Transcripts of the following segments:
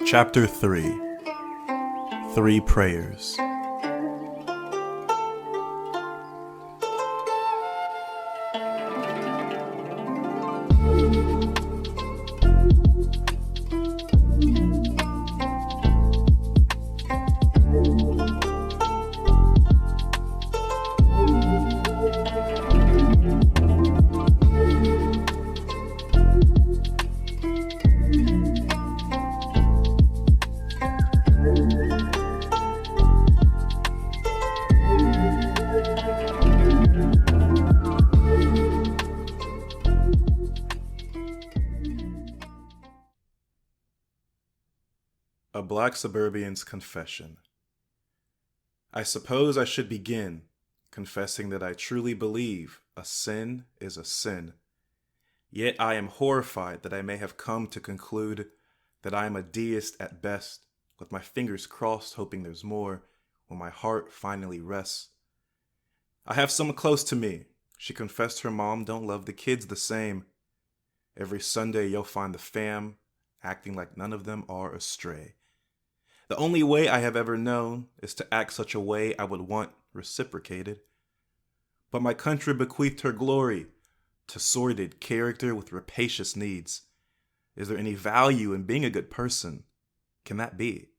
Chapter 3 Three Prayers. A Black Suburbian's Confession. I suppose I should begin confessing that I truly believe a sin is a sin. Yet I am horrified that I may have come to conclude that I am a deist at best, with my fingers crossed hoping there's more when my heart finally rests. I have someone close to me. She confessed her mom don't love the kids the same. Every Sunday you'll find the fam acting like none of them are astray. The only way I have ever known is to act such a way I would want reciprocated. But my country bequeathed her glory to sordid character with rapacious needs. Is there any value in being a good person? Can that be?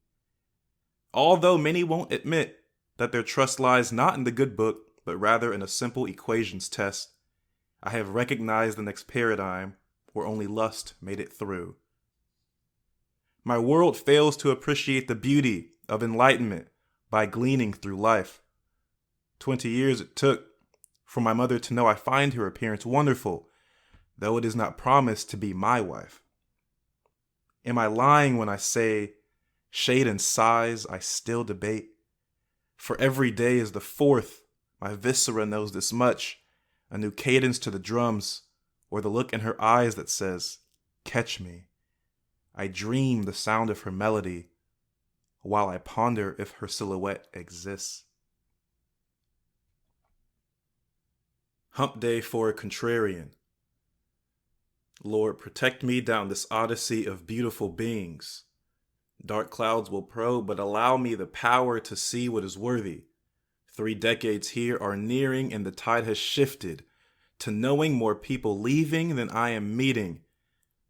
Although many won't admit that their trust lies not in the good book, but rather in a simple equations test, I have recognized the next paradigm where only lust made it through. My world fails to appreciate the beauty of enlightenment by gleaning through life. 20 years it took for my mother to know I find her appearance wonderful, though it is not promised to be my wife. Am I lying when I say, shade and size I still debate? For every day is the fourth, my viscera knows this much, a new cadence to the drums, or the look in her eyes that says, catch me. I dream the sound of her melody, while I ponder if her silhouette exists. Hump Day for a Contrarian. Lord, protect me down this odyssey of beautiful beings. Dark clouds will probe, but allow me the power to see what is worthy. 3 decades here are nearing, and the tide has shifted to knowing more people leaving than I am meeting.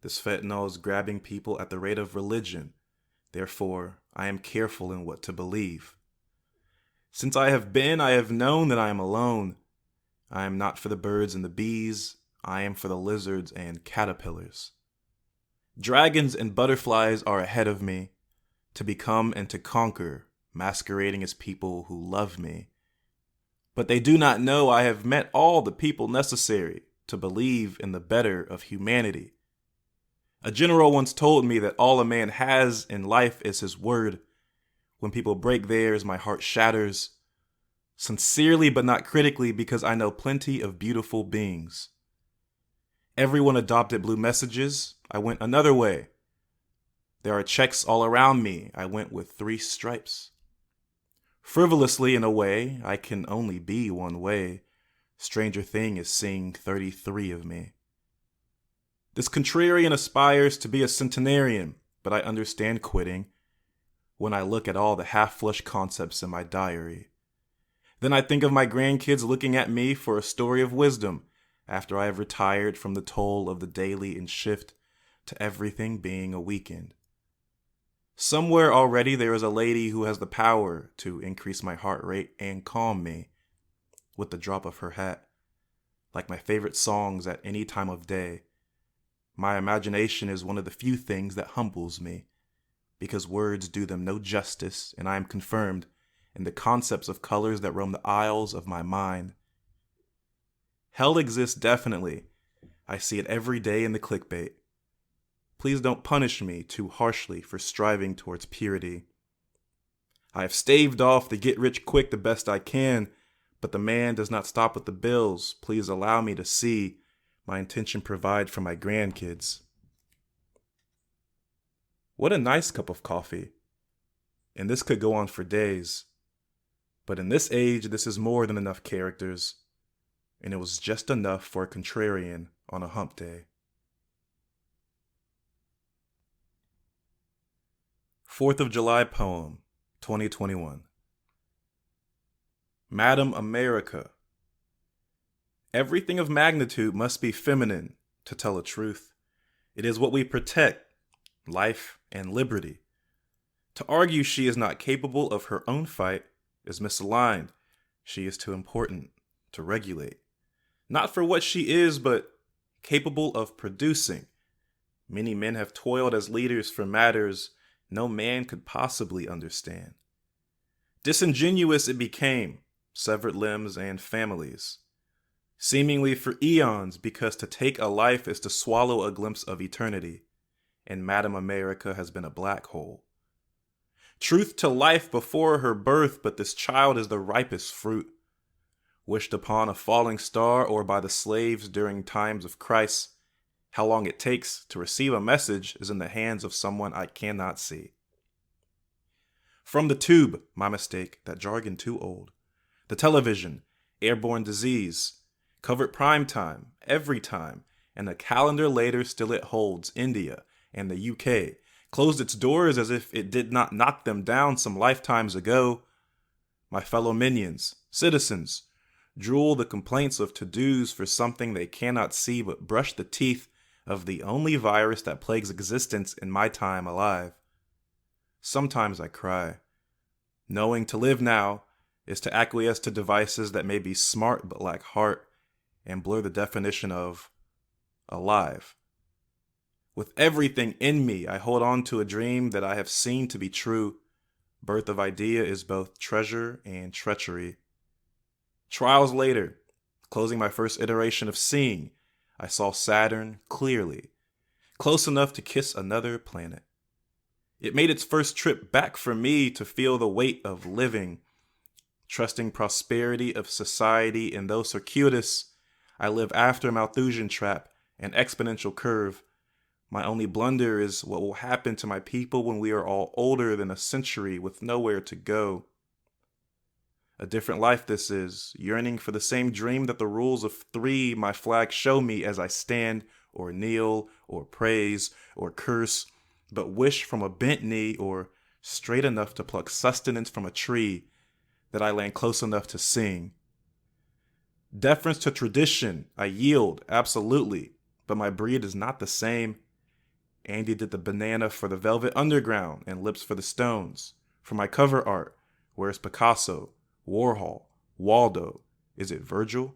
This fentanyl is grabbing people at the rate of religion. Therefore, I am careful in what to believe. Since I have known that I am alone. I am not for the birds and the bees. I am for the lizards and caterpillars. Dragons and butterflies are ahead of me, to become and to conquer, masquerading as people who love me. But they do not know I have met all the people necessary to believe in the better of humanity. A general once told me that all a man has in life is his word. When people break theirs, my heart shatters. Sincerely but not critically, because I know plenty of beautiful beings. Everyone adopted blue messages. I went another way. There are checks all around me. I went with 3 stripes. Frivolously, in a way, I can only be one way. Stranger thing is seeing 33 of me. This contrarian aspires to be a centenarian, but I understand quitting when I look at all the half-flush concepts in my diary. Then I think of my grandkids looking at me for a story of wisdom after I have retired from the toll of the daily and shift to everything being a weekend. Somewhere already there is a lady who has the power to increase my heart rate and calm me with the drop of her hat, like my favorite songs at any time of day. My imagination is one of the few things that humbles me, because words do them no justice, and I am confirmed in the concepts of colors that roam the aisles of my mind. Hell exists definitely. I see it every day in the clickbait. Please don't punish me too harshly for striving towards purity. I have staved off the get rich quick the best I can, but the man does not stop with the bills. Please allow me to see my intention provide for my grandkids. What a nice cup of coffee. And this could go on for days. But in this age, this is more than enough characters. And it was just enough for a contrarian on a hump day. 4th of July poem, 2021. Madam America. Everything of magnitude must be feminine to tell the truth. It is what we protect, life and liberty. To argue she is not capable of her own fight is misaligned. She is too important to regulate. Not for what she is, but capable of producing. Many men have toiled as leaders for matters no man could possibly understand. Disingenuous it became, severed limbs and families. Seemingly for eons, because to take a life is to swallow a glimpse of eternity, and Madam America has been a black hole. Truth to life before her birth, but this child is the ripest fruit. Wished upon a falling star or by the slaves during times of Christ, how long it takes to receive a message is in the hands of someone I cannot see. From the tube, my mistake, that jargon too old. The television, airborne disease, covered prime time, every time, and a calendar later still it holds India and the UK, closed its doors as if it did not knock them down some lifetimes ago. My fellow minions, citizens, drool the complaints of to-dos for something they cannot see but brush the teeth of the only virus that plagues existence in my time alive. Sometimes I cry, knowing to live now is to acquiesce to devices that may be smart but lack heart and blur the definition of alive. With everything in me, I hold on to a dream that I have seen to be true. Birth of idea is both treasure and treachery. Trials later, closing my first iteration of seeing, I saw Saturn clearly, close enough to kiss another planet. It made its first trip back for me to feel the weight of living, trusting prosperity of society, and though circuitous, I live after Malthusian trap and exponential curve. My only blunder is what will happen to my people when we are all older than a century with nowhere to go. A different life this is, yearning for the same dream that the rules of three my flag show me as I stand or kneel or praise or curse, but wish from a bent knee or straight enough to pluck sustenance from a tree that I land close enough to sing. Deference to tradition, I yield, absolutely, but my breed is not the same. Andy did the banana for the velvet underground and lips for the stones. For my cover art, where's Picasso, Warhol, Waldo? Is it Virgil?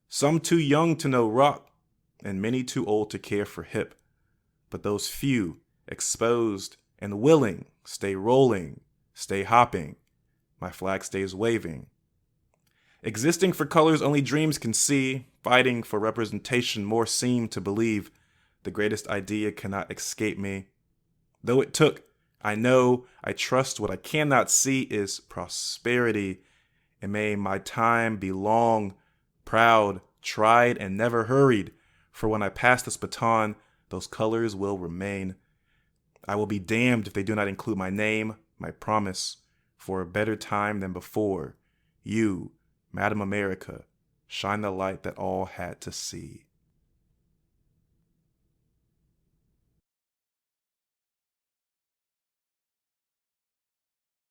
Some too young to know rock, and many too old to care for hip. But those few, exposed and willing, stay rolling, stay hopping. My flag stays waving. Existing for colors only dreams can see, fighting for representation more seem to believe. The greatest idea cannot escape me. Though it took, I know, I trust what I cannot see is prosperity. And may my time be long, proud, tried, and never hurried. For when I pass this baton, those colors will remain. I will be damned if they do not include my name, my promise, for a better time than before. You, Madam America, shine the light that all had to see.